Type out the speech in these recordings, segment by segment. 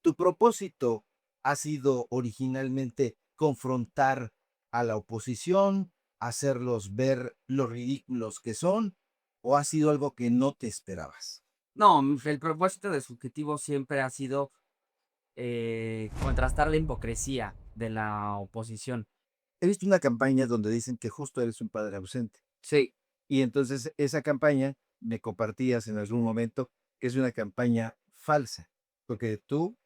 ¿Tu propósito ha sido originalmente confrontar a la oposición, hacerlos ver lo ridículos que son, o ha sido algo que no te esperabas? No, el propósito de Subjetivo siempre ha sido, contrastar la hipocresía de la oposición. He visto una campaña donde dicen que justo eres un padre ausente. Sí, Y entonces esa campaña me compartías en algún momento que es una campaña falsa, porque tú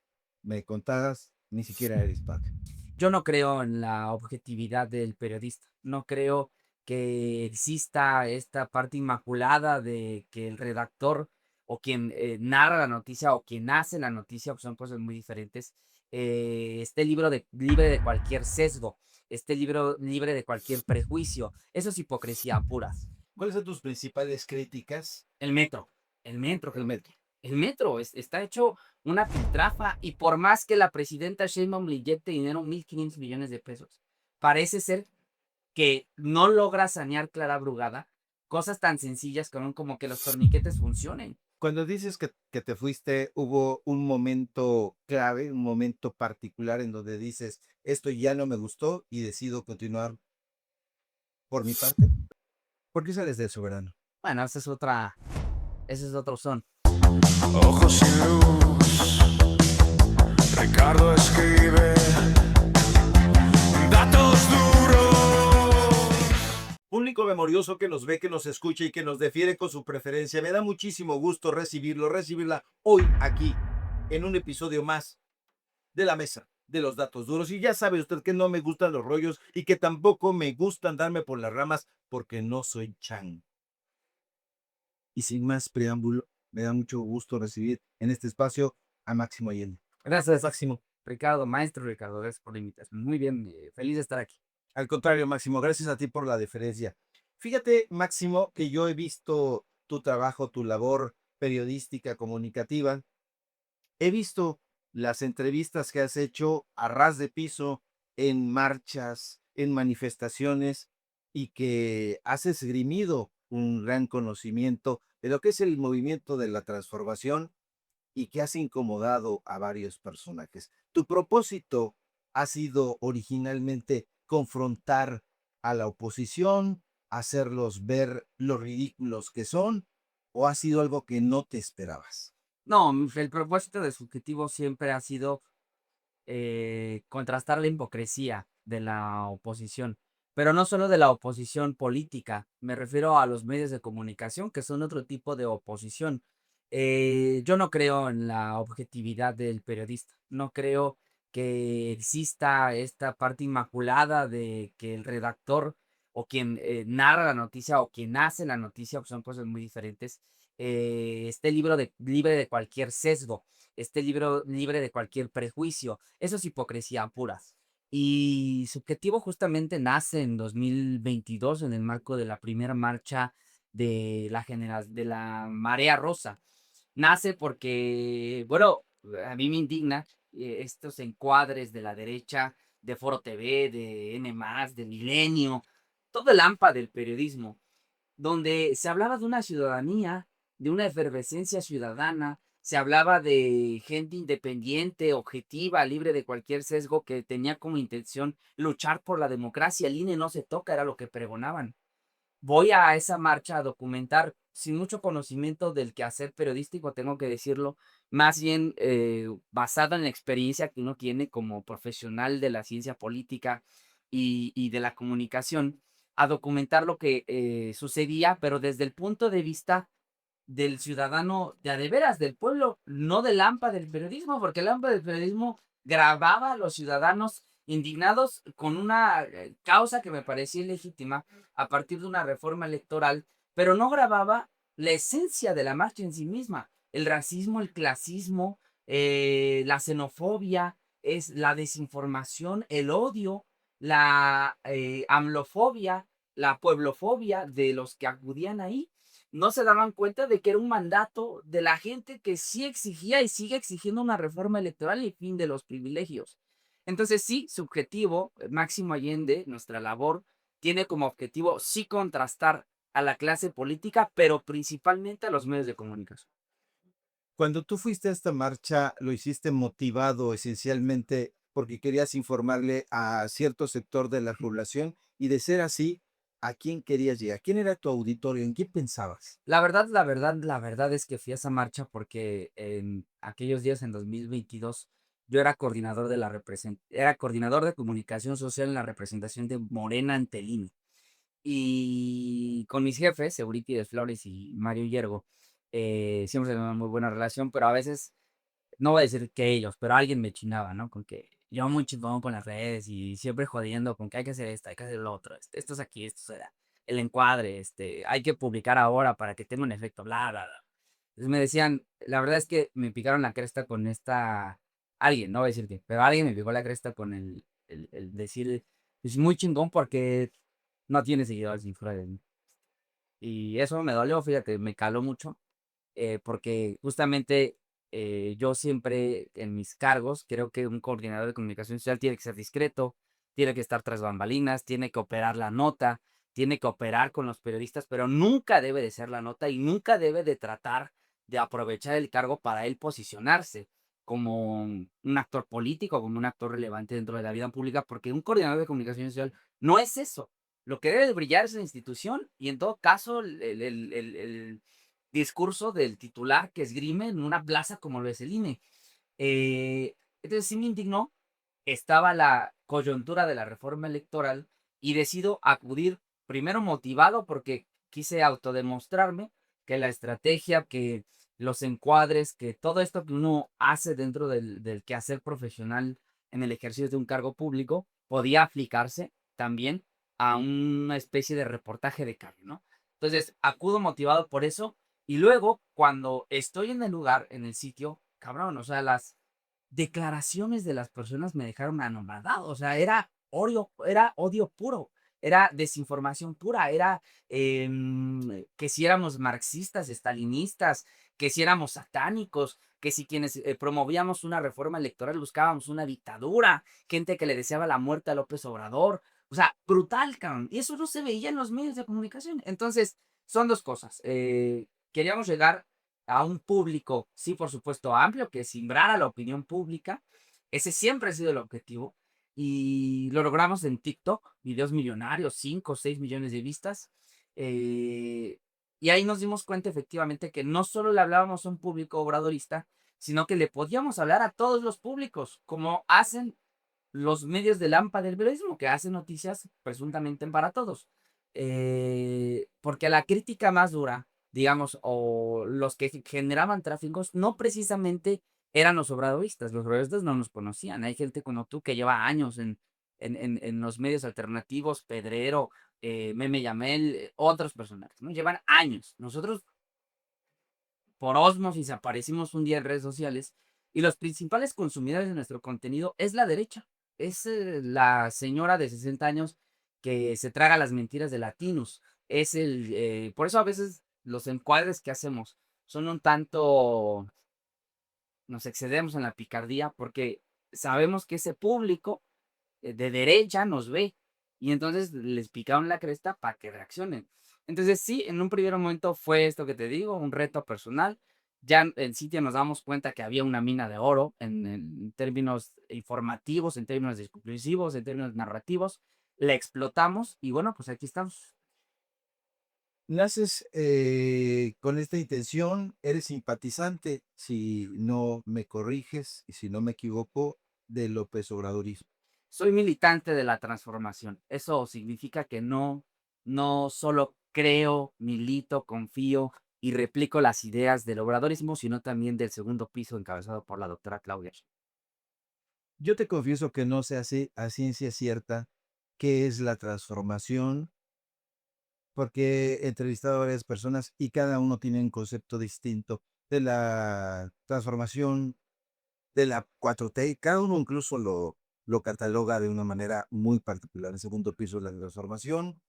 me contabas, ni siquiera eres padre. yo no creo en la objetividad del periodista. No creo que exista esta parte inmaculada de que el redactor o quien, narra la noticia o quien hace la noticia, pues, son cosas muy diferentes, esté libre de cualquier sesgo, esté libre de cualquier prejuicio. Eso es hipocresía pura. ¿Cuáles son tus principales críticas El metro, el metro, del creo. metro? El metro está hecho una piltrafa, y por más que la presidenta Sheinbaum le inyecte dinero, 1,500 millones de pesos, parece ser que no logra sanear Clara Brugada cosas tan sencillas como que los torniquetes funcionen. Cuando dices que te fuiste, ¿hubo un momento clave, un momento particular en donde dices, esto ya no me gustó y decido continuar por mi parte? ¿Por qué sales del Soberano? Bueno, ese es otro son. Ojos sin luz, Ricardo escribe datos duros. Público memorioso que nos ve, que nos escucha y que nos defiere con su preferencia. Me da muchísimo gusto recibirla hoy aquí en un episodio más de la mesa de los datos duros. Y ya sabe usted que no me gustan los rollos y que tampoco me gusta andarme por las ramas porque no soy chan. Y sin más preámbulo, me da mucho gusto recibir en este espacio a Máximo Allende. Gracias, Máximo, Ricardo, maestro Ricardo, gracias por la invitación. Muy bien, feliz de estar aquí. al contrario, Máximo, gracias a ti por la deferencia. Fíjate, Máximo, que yo he visto tu trabajo, tu labor periodística, comunicativa. He visto las entrevistas que has hecho a ras de piso en marchas, en manifestaciones y que has esgrimido un gran conocimiento de lo que es el movimiento de la transformación y que has incomodado a varios personajes. ¿Tu propósito ha sido originalmente confrontar a la oposición, hacerlos ver lo ridículos que son, o ha sido algo que no te esperabas? No, el propósito de Subjetivo siempre ha sido, contrastar la hipocresía de la oposición, pero no solo de la oposición política, me refiero a los medios de comunicación, que son otro tipo de oposición. Yo no creo en la objetividad del periodista, no creo que exista esta parte inmaculada de que el redactor o quien, narra la noticia o quien hace la noticia, pues, son cosas muy diferentes, esté libre de cualquier sesgo, esté libre de cualquier prejuicio. Eso es hipocresía pura. Y Subjetivo justamente nace en 2022 en el marco de la primera marcha de la Marea Rosa. Nace porque, bueno, a mí me indigna, estos encuadres de la derecha, de Foro TV, de N+, de Milenio, todo el AMPA del periodismo, donde se hablaba de una ciudadanía, de una efervescencia ciudadana, se hablaba de gente independiente, objetiva, libre de cualquier sesgo, que tenía como intención luchar por la democracia. El INE no se toca, era lo que pregonaban. Voy a esa marcha a documentar, sin mucho conocimiento del quehacer periodístico, tengo que decirlo, más bien, basado en la experiencia que uno tiene como profesional de la ciencia política y de la comunicación, a documentar lo que, sucedía, pero desde el punto de vista del ciudadano de veras, del pueblo, no del AMPA del periodismo, porque el AMPA del periodismo grababa a los ciudadanos indignados con una, causa que me parecía ilegítima a partir de una reforma electoral, pero no grababa la esencia de la marcha en sí misma, el racismo, el clasismo, la xenofobia, es la desinformación, el odio, la, amlofobia, la pueblofobia de los que acudían ahí. No se daban cuenta de que era un mandato de la gente que sí exigía y sigue exigiendo una reforma electoral y fin de los privilegios. Entonces, sí, Subjetivo, Máximo Allende, nuestra labor, tiene como objetivo sí contrastar a la clase política, pero principalmente a los medios de comunicación. Cuando tú fuiste a esta marcha, lo hiciste motivado esencialmente porque querías informarle a cierto sector de la población y de ser así, ¿a quién querías llegar? ¿Quién era tu auditorio? ¿En qué pensabas? La verdad es que fui a esa marcha porque en aquellos días, en 2022, yo era coordinador de comunicación social en la representación de Morena ante el INE. Y con mis jefes, Eurípides Flores y Mario Yergo, siempre se una muy buena relación, pero a veces, no voy a decir que ellos, pero alguien me chinaba, ¿no? Con que yo muy chingón con las redes y siempre jodiendo con que hay que hacer esto, hay que hacer lo otro, esto es aquí, esto es allá, el encuadre, hay que publicar ahora para que tenga un efecto, bla, bla, bla. Entonces me decían, la verdad es que me picaron la cresta con alguien, no voy a decir qué, pero alguien me picó la cresta con el decir, es muy chingón porque no tiene seguidores ni fuera de mí. Y eso me dolió, fíjate, me caló mucho, porque justamente yo siempre en mis cargos creo que un coordinador de comunicación social tiene que ser discreto, tiene que estar tras bambalinas, tiene que operar la nota, tiene que operar con los periodistas, pero nunca debe de ser la nota y nunca debe de tratar de aprovechar el cargo para él posicionarse como un actor político, como un actor relevante dentro de la vida pública, porque un coordinador de comunicación social no es eso. Lo que debe de brillar es la institución y en todo caso el discurso del titular que esgrime en una plaza como lo es el INE. Entonces sí me indignó, estaba la coyuntura de la reforma electoral y decido acudir primero motivado porque quise autodemostrarme que la estrategia, que los encuadres, que todo esto que uno hace dentro del quehacer profesional en el ejercicio de un cargo público podía aplicarse también a una especie de reportaje de cargo, ¿no? Entonces acudo motivado por eso y luego cuando estoy en el lugar, en el sitio, cabrón, o sea, las declaraciones de las personas me dejaron anonadado, o sea, era odio puro, era desinformación pura, era que si éramos marxistas, estalinistas, que si éramos satánicos, que si quienes promovíamos una reforma electoral buscábamos una dictadura, gente que le deseaba la muerte a López Obrador, o sea, brutal, cabrón, y eso no se veía en los medios de comunicación. Entonces, son dos cosas. Queríamos llegar a un público, sí, por supuesto, amplio, que simbrara la opinión pública. Ese siempre ha sido el objetivo. Y lo logramos en TikTok, videos millonarios, 5 o 6 millones de vistas. eh, y ahí nos dimos cuenta efectivamente que no solo le hablábamos a un público obradorista, sino que le podíamos hablar a todos los públicos, como hacen los medios de lámpara del periodismo, que hacen noticias presuntamente para todos. Porque la crítica más dura, digamos, o los que generaban tráficos, no precisamente eran los obradoristas no nos conocían, hay gente como tú que lleva años en los medios alternativos, Pedrero, Meme Yamel, otros personajes, ¿no? Llevan años. Nosotros por ósmosis aparecimos un día en redes sociales y los principales consumidores de nuestro contenido es la derecha. Es la señora de 60 años que se traga las mentiras de Latinos. Por eso a veces los encuadres que hacemos son un tanto, nos excedemos en la picardía porque sabemos que ese público de derecha nos ve y entonces les picaron la cresta para que reaccionen. Entonces sí, en un primer momento fue esto que te digo, un reto personal. Ya en sitio nos damos cuenta que había una mina de oro en términos informativos, en términos discursivos, en términos narrativos. La explotamos y bueno, pues aquí estamos. Naces con esta intención, eres simpatizante, si no me corriges y si no me equivoco, de López Obradorismo. Soy militante de la transformación. Eso significa que no solo creo, milito, confío y replico las ideas del obradorismo, sino también del segundo piso encabezado por la doctora Claudia Sheinbaum. Yo te confieso que no sé así a ciencia cierta qué es la transformación, porque he entrevistado a varias personas y cada uno tiene un concepto distinto de la transformación de la 4T. Cada uno incluso lo cataloga de una manera muy particular. El segundo piso de la transformación.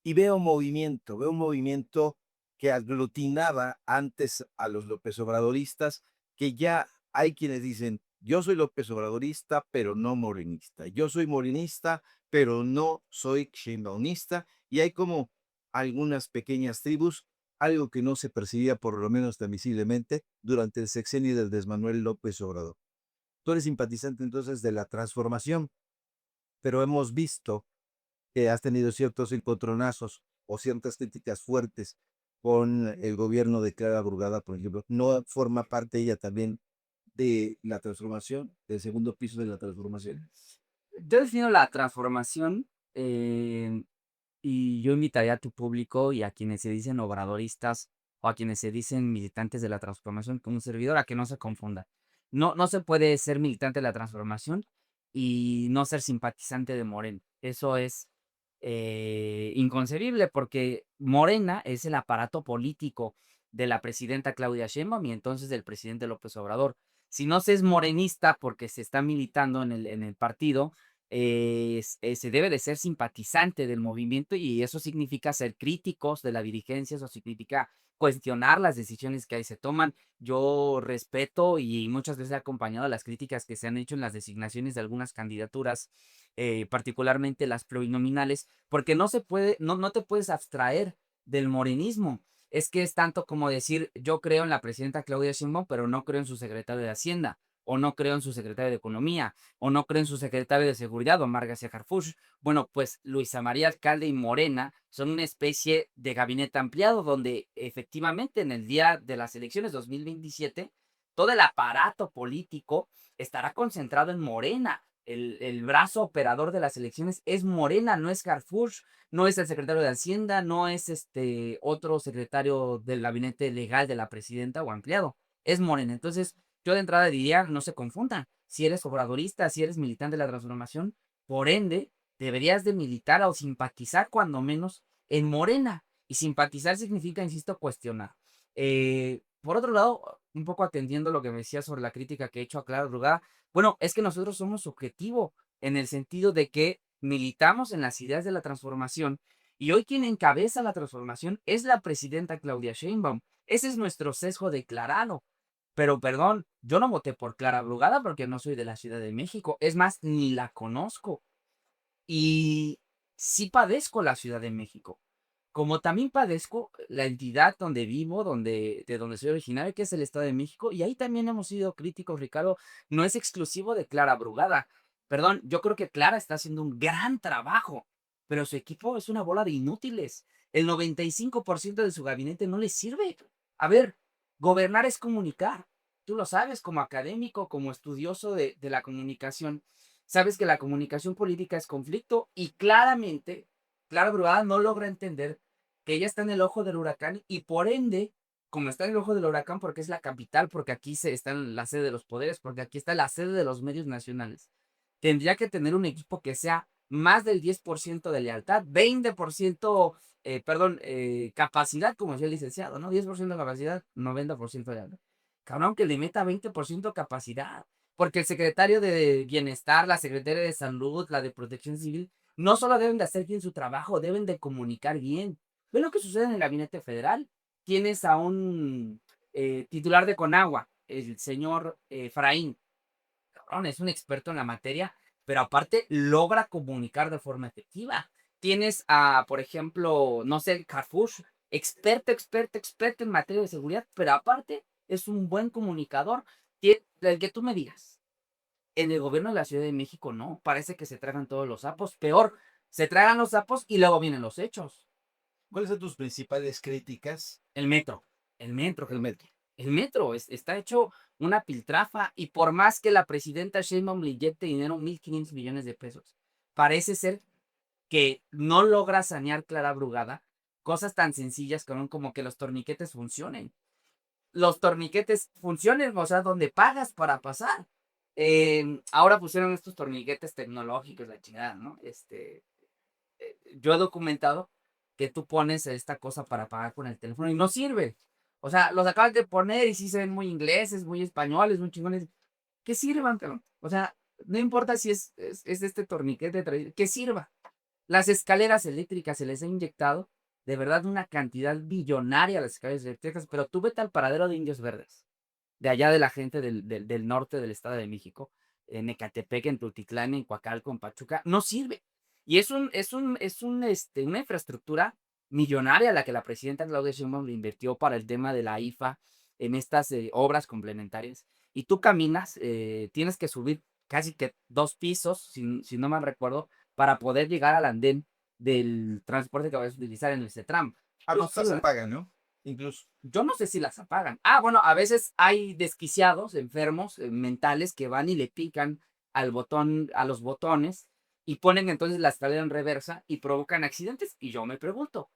Y veo un movimiento que aglutinaba antes a los López Obradoristas, que ya hay quienes dicen, yo soy López Obradorista, pero no morenista. Yo soy morenista, pero no soy sheinbaumista. Y hay como algunas pequeñas tribus algo que no se percibía por lo menos tan visiblemente durante el sexenio del de Manuel López Obrador. Tú eres simpatizante entonces de la transformación, pero hemos visto que has tenido ciertos encontronazos o ciertas críticas fuertes con el gobierno de Clara Brugada, por ejemplo. ¿No forma parte ella también de la transformación, del segundo piso de la transformación? Yo defino la transformación, y yo invitaría a tu público y a quienes se dicen obradoristas o a quienes se dicen militantes de la transformación como un servidor a que no se confunda. No se puede ser militante de la transformación y no ser simpatizante de Morena. Eso es inconcebible porque Morena es el aparato político de la presidenta Claudia Sheinbaum y entonces del presidente López Obrador. Si no se es morenista porque se está militando en el partido, se debe de ser simpatizante del movimiento y eso significa ser críticos de la dirigencia, eso significa cuestionar las decisiones que ahí se toman. Yo respeto y muchas veces he acompañado las críticas que se han hecho en las designaciones de algunas candidaturas, particularmente las plurinominales, porque no se puede, no te puedes abstraer del morenismo. Es que es tanto como decir, yo creo en la presidenta Claudia Sheinbaum, pero no creo en su secretario de Hacienda, o no creo en su secretario de Economía, o no creo en su secretario de Seguridad, Omar García Harfuch. Bueno, pues Luisa María Alcalde y Morena son una especie de gabinete ampliado donde efectivamente en el día de las elecciones 2027 todo el aparato político estará concentrado en Morena. El brazo operador de las elecciones es Morena, no es Harfuch, no es el secretario de Hacienda, no es otro secretario del gabinete legal de la presidenta o ampliado, es Morena. Entonces, yo de entrada diría, no se confundan, si eres obradorista, si eres militante de la transformación, por ende, deberías de militar o simpatizar cuando menos en Morena. Y simpatizar significa, insisto, cuestionar. Por otro lado, un poco atendiendo lo que me decía sobre la crítica que he hecho a Clara Brugada, bueno, es que nosotros somos objetivo en el sentido de que militamos en las ideas de la transformación y hoy quien encabeza la transformación es la presidenta Claudia Sheinbaum. Ese es nuestro sesgo declarado. Pero perdón, yo no voté por Clara Brugada porque no soy de la Ciudad de México. Es más, ni la conozco. Y sí padezco la Ciudad de México. Como también padezco la entidad donde vivo, de donde soy originario, que es el Estado de México. Y ahí también hemos sido críticos, Ricardo. No es exclusivo de Clara Brugada. Perdón, yo creo que Clara está haciendo un gran trabajo, pero su equipo es una bola de inútiles. El 95% de su gabinete no le sirve. A ver, gobernar es comunicar. Tú lo sabes como académico, como estudioso de la comunicación. Sabes que la comunicación política es conflicto y claramente Clara Brugada no logra entender que ella está en el ojo del huracán y por ende, como está en el ojo del huracán porque es la capital, porque aquí está la sede de los poderes, porque aquí está la sede de los medios nacionales, tendría que tener un equipo que sea más del 10% de lealtad, 20%, capacidad, como decía el licenciado, ¿no? 10% capacidad, 90% lealtad. Cabrón, que le meta 20% capacidad, porque el secretario de Bienestar, la secretaria de Salud, la de Protección Civil, no solo deben de hacer bien su trabajo, deben de comunicar bien. ¿Ve lo que sucede en el gabinete federal? Tienes a un titular de Conagua, el señor Efraín. Cabrón, es un experto en la materia, pero aparte logra comunicar de forma efectiva. Tienes a, por ejemplo, no sé, Carrefour, experto en materia de seguridad, pero aparte es un buen comunicador. El que tú me digas. En el gobierno de la Ciudad de México no, parece que se tragan todos los sapos. Peor, se tragan los sapos y luego vienen los hechos. ¿Cuáles son tus principales críticas? El metro, el metro, El metro. el metro está hecho una piltrafa y por más que la presidenta Sheinbaum le inyecte dinero, 1,500 millones de pesos, parece ser que no logra sanear Clara Brugada cosas tan sencillas como que los torniquetes funcionen. Los torniquetes funcionen, o sea, donde pagas para pasar. Ahora pusieron estos torniquetes tecnológicos, la chingada, ¿no? Yo he documentado que tú pones esta cosa para pagar con el teléfono y no sirve. O sea, los acabas de poner y sí se ven muy ingleses, muy españoles, muy chingones. Que sirvan, cabrón. O sea, no importa si es este torniquete, que sirva. Las escaleras eléctricas se les ha inyectado de verdad una cantidad billonaria a las escaleras eléctricas, pero tú vete al paradero de Indios Verdes, de allá de la gente del norte del Estado de México, en Ecatepec, en Tultitlán, en Coacalco, en Pachuca, no sirve. Y es una infraestructura millonaria la que la presidenta Claudia Sheinbaum le invirtió para el tema de la IFA en estas obras complementarias. Y tú caminas, tienes que subir casi que 2 pisos, si no mal recuerdo, para poder llegar al andén del transporte que vas a utilizar en el CETRAM. A Yo veces sí, las ¿verdad? apagan, ¿no? Incluso. Yo no sé si las apagan. Ah, bueno, a veces hay desquiciados, enfermos, mentales que van y le pican al botón, a los botones y ponen entonces la escalera en reversa y provocan accidentes. Y yo me pregunto,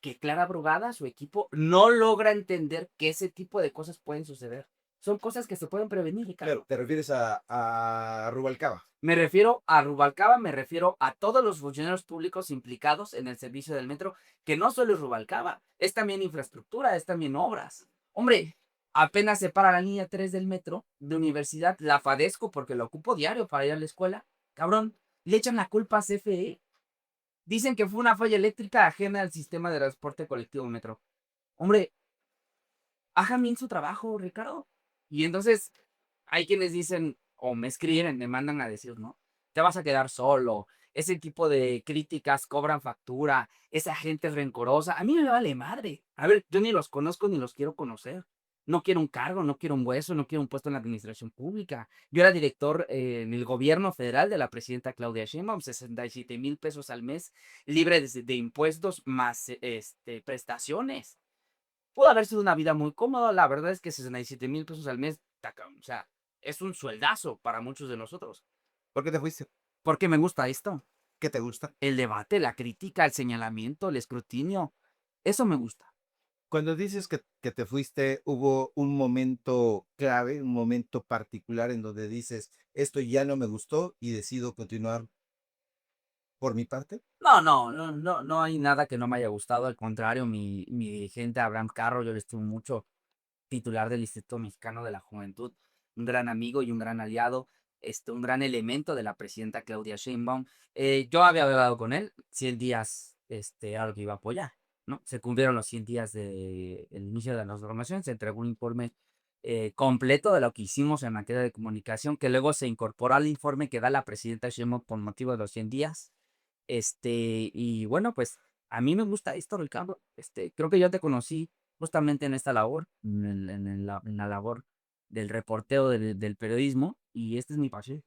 ¿que Clara Brugada, su equipo, no logra entender que ese tipo de cosas pueden suceder? Son cosas que se pueden prevenir, Claro, Ricardo. te refieres a Rubalcaba. Me refiero a Rubalcaba, me refiero a todos los funcionarios públicos implicados en el servicio del metro, que no solo es Rubalcaba, es también infraestructura, es también obras. Hombre, apenas se para la línea 3 del metro de universidad, la padezco porque lo ocupo diario para ir a la escuela. Cabrón, le echan la culpa a CFE. Dicen que fue una falla eléctrica ajena al sistema de transporte colectivo metro. Hombre, hagan bien su trabajo, Ricardo. Y entonces hay quienes dicen, o me escriben, me mandan a decir, ¿no? Te vas a quedar solo. Ese tipo de críticas cobran factura. Esa gente es rencorosa. A mí me vale madre. A ver, yo ni los conozco ni los quiero conocer. No quiero un cargo, no quiero un hueso, no quiero un puesto en la administración pública. Yo era director en el gobierno federal de la presidenta Claudia Sheinbaum, 67,000 pesos al mes, libre de impuestos más prestaciones. Pudo haber sido una vida muy cómoda, la verdad es que 67,000 pesos al mes, o sea, es un sueldazo para muchos de nosotros. ¿Por qué te fuiste? ¿Por qué me gusta esto? ¿Qué te gusta? El debate, la crítica, el señalamiento, el escrutinio, eso me gusta. Cuando dices que te fuiste, ¿hubo un momento clave, un momento particular en donde dices, esto ya no me gustó y decido continuar por mi parte? No hay nada que no me haya gustado, al contrario, mi dirigente Abraham Carro, yo le estimo mucho, titular del Instituto Mexicano de la Juventud, un gran amigo y un gran aliado, un gran elemento de la presidenta Claudia Sheinbaum. Yo había hablado con él, 100 días, era lo que iba a apoyar, ¿no? Se cumplieron los 100 días del inicio de la transformación, se entregó un informe completo de lo que hicimos en materia de comunicación, que luego se incorporó al informe que da la presidenta Sheinbaum por motivo de los 100 días. Y bueno, pues a mí me gusta esto, Ricardo. Creo que yo te conocí justamente en esta labor, en la labor del reporteo del periodismo, y esta es mi pasión.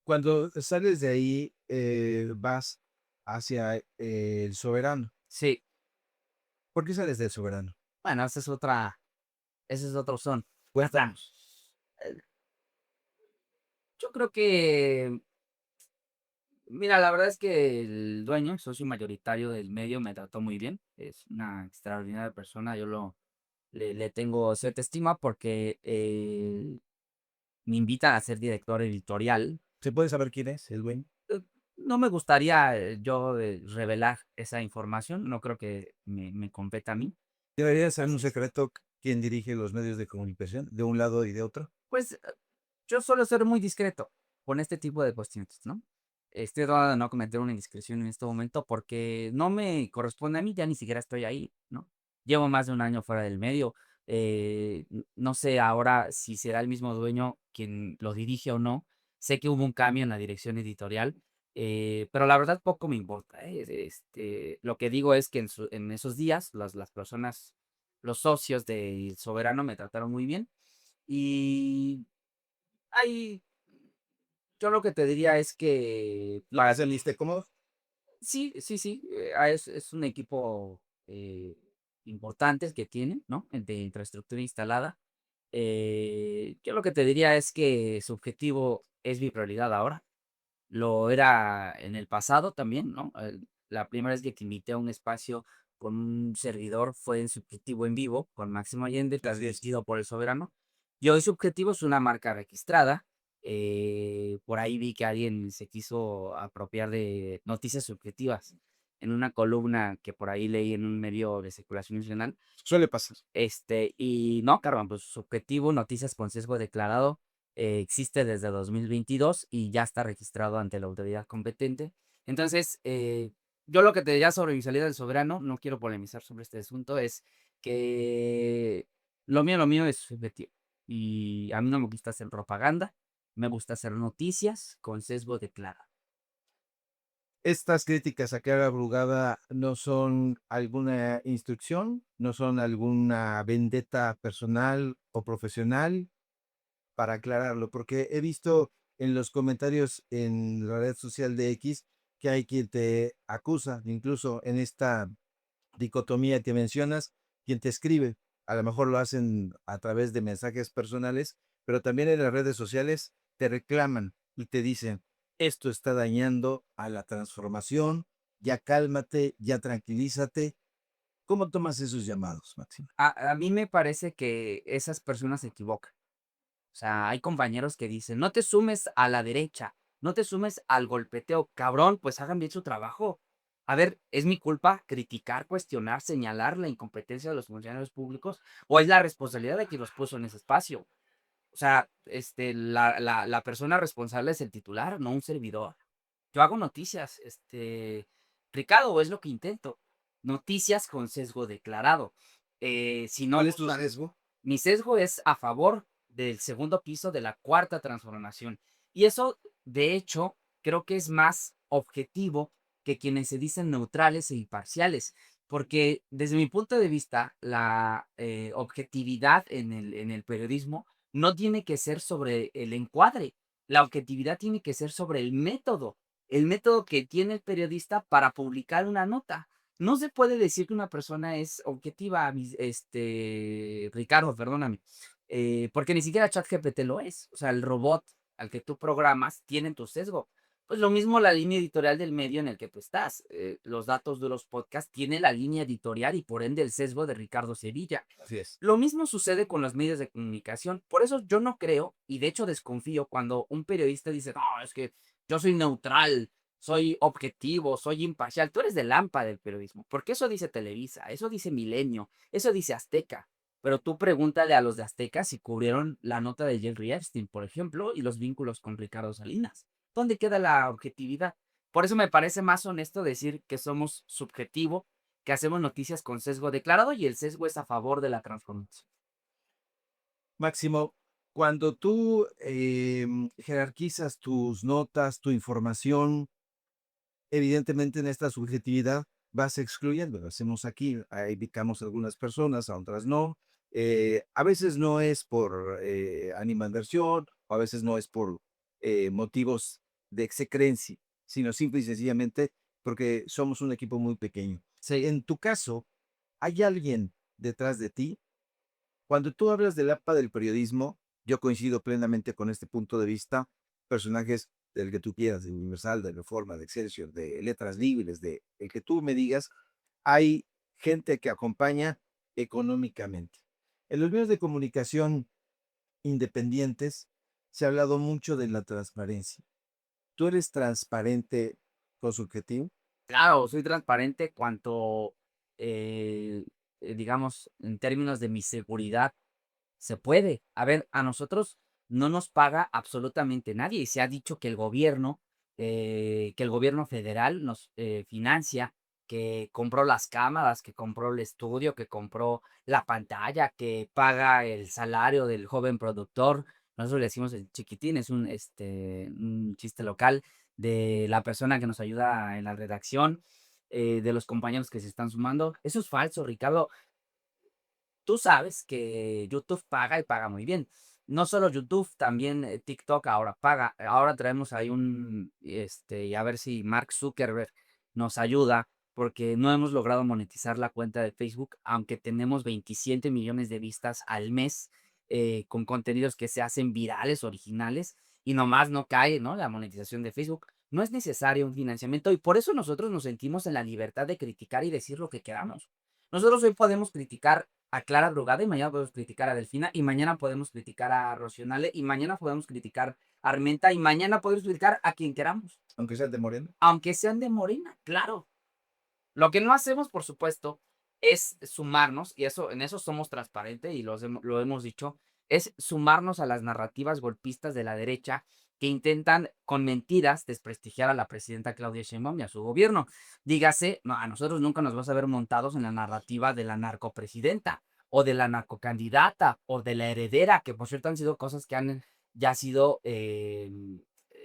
Cuando sales de ahí, vas hacia el Soberano. Sí, ¿Por qué sales del Soberano? bueno, ese es otro son. Cuéntanos. Eh, Yo creo que, mira, la verdad es que el dueño, el socio mayoritario del medio, me trató muy bien. Es una extraordinaria persona. Le tengo cierta estima porque me invitan a ser director editorial. ¿Se puede saber quién es el dueño? Eh, No me gustaría yo revelar esa información, no creo que me competa a mí. ¿Debería ser un secreto quién dirige los medios de comunicación de un lado y de otro? Pues yo suelo ser muy discreto con este tipo de cuestiones, ¿no? Estoy tratando de no cometer una indiscreción en este momento porque no me corresponde a mí, ya ni siquiera estoy ahí, ¿no? Llevo más de un año fuera del medio. No sé ahora si será el mismo dueño quien lo dirige o no. Sé que hubo un cambio en la dirección editorial, pero la verdad poco me importa. Lo que digo es que en esos días las personas, los socios del Soberano me trataron muy bien y ahí yo lo que te diría es que ¿Para saliste cómodo? sí, sí, sí, es un equipo importante que tienen, ¿no? De infraestructura instalada. Yo lo que te diría es que su objetivo es mi prioridad ahora. Lo era en el pasado también, ¿no? La primera vez que te invité a un espacio con un servidor fue en Subjetivo en Vivo con Máximo Allende, Así es. transmitido por El Soberano. Y hoy Subjetivo es una marca registrada. Por ahí vi que alguien se quiso apropiar de noticias subjetivas en una columna que por ahí leí en un medio de circulación nacional. Suele pasar. Y no, Carmen, pues Subjetivo, Noticias con Sesgo Declarado, existe desde 2022 y ya está registrado ante la autoridad competente. Entonces, yo lo que te diría sobre mi salida del Soberano, no quiero polemizar sobre este asunto, es que lo mío es subjetivo. Y a mí no me gusta hacer propaganda, me gusta hacer noticias con sesgo declarado. Estas críticas a Clara Brugada no son alguna instrucción, no son alguna vendetta personal o profesional, para aclararlo, porque he visto en los comentarios en la red social de X que hay quien te acusa, incluso en esta dicotomía que mencionas, quien te escribe, a lo mejor lo hacen a través de mensajes personales, pero también en las redes sociales te reclaman y te dicen, esto está dañando a la transformación, ya cálmate, ya tranquilízate. ¿Cómo tomas esos llamados, Máximo? A mí me parece que esas personas se equivocan. O sea, hay compañeros que dicen: "No te sumes a la derecha, no te sumes al golpeteo". Cabrón, pues hagan bien su trabajo. A ver, ¿es mi culpa criticar, cuestionar, señalar la incompetencia de los funcionarios públicos, o es la responsabilidad de quien los puso en ese espacio? O sea, la persona responsable es el titular, no un servidor. Yo hago noticias, Ricardo, o es lo que intento, noticias con sesgo declarado. Si no ¿Cuál es tu gustan, sesgo? mi sesgo es a favor del segundo piso de la cuarta transformación. Y eso, de hecho, creo que es más objetivo que quienes se dicen neutrales e imparciales, porque desde mi punto de vista, la objetividad en el periodismo no tiene que ser sobre el encuadre, la objetividad tiene que ser sobre el método que tiene el periodista para publicar una nota. No se puede decir que una persona es objetiva, Ricardo, perdóname, porque ni siquiera ChatGPT lo es. O sea, el robot al que tú programas tiene tu sesgo. Pues lo mismo la línea editorial del medio en el que tú estás. Los datos de los podcasts tiene la línea editorial y por ende el sesgo de Ricardo Sevilla. Así es. Lo mismo sucede con los medios de comunicación. Por eso yo no creo, y de hecho desconfío cuando un periodista dice, no, es que yo soy neutral, soy objetivo, soy imparcial. Tú eres del AMPA del periodismo, porque eso dice Televisa, eso dice Milenio, eso dice Azteca. Pero tú pregúntale a los de Azteca si cubrieron la nota de Jerry Epstein, por ejemplo, y los vínculos con Ricardo Salinas. ¿Dónde queda la objetividad? Por eso me parece más honesto decir que somos subjetivo, que hacemos noticias con sesgo declarado y el sesgo es a favor de la transformación. Máximo, cuando tú jerarquizas tus notas, tu información, evidentemente en esta subjetividad vas excluyendo. Lo hacemos aquí, ahí ubicamos a algunas personas, a otras no. A veces no es por animadversión, o a veces no es por motivos de execrencia, sino simple y sencillamente porque somos un equipo muy pequeño. Sí. En tu caso, ¿hay alguien detrás de ti? Cuando tú hablas del APA del periodismo, yo coincido plenamente con este punto de vista. Personajes del que tú quieras, de Universal, de Reforma, de Excelsior, de Letras Libres, de el que tú me digas, hay gente que acompaña económicamente. En los medios de comunicación independientes se ha hablado mucho de la transparencia. ¿Tú eres transparente con su objetivo? Claro, soy transparente cuanto, digamos, en términos de mi seguridad se puede. A ver, a nosotros no nos paga absolutamente nadie y se ha dicho que el gobierno federal nos financia, que compró las cámaras, que compró el estudio, que compró la pantalla, que paga el salario del joven productor. Nosotros le decimos el chiquitín, es un chiste local de la persona que nos ayuda en la redacción, de los compañeros que se están sumando. Eso es falso, Ricardo. Tú sabes que YouTube paga y paga muy bien. No solo YouTube, también TikTok ahora paga. Ahora traemos ahí y a ver si Mark Zuckerberg nos ayuda, porque no hemos logrado monetizar la cuenta de Facebook, aunque tenemos 27 millones de vistas al mes con contenidos que se hacen virales, originales, y nomás no cae, ¿no? La monetización de Facebook. No es necesario un financiamiento y por eso nosotros nos sentimos en la libertad de criticar y decir lo que queramos. Nosotros hoy podemos criticar a Clara Brugada y mañana podemos criticar a Delfina y mañana podemos criticar a Rocionale y mañana podemos criticar a Armenta y mañana podemos criticar a quien queramos, Aunque sea de Moreno. aunque sean de Morena, claro. Lo que no hacemos, por supuesto, es sumarnos, y eso, en eso somos transparentes y lo hemos dicho, es sumarnos a las narrativas golpistas de la derecha que intentan con mentiras desprestigiar a la presidenta Claudia Sheinbaum y a su gobierno. Dígase, no, a nosotros nunca nos vas a ver montados en la narrativa de la narcopresidenta o de la narcocandidata o de la heredera, que por cierto han sido cosas que han ya sido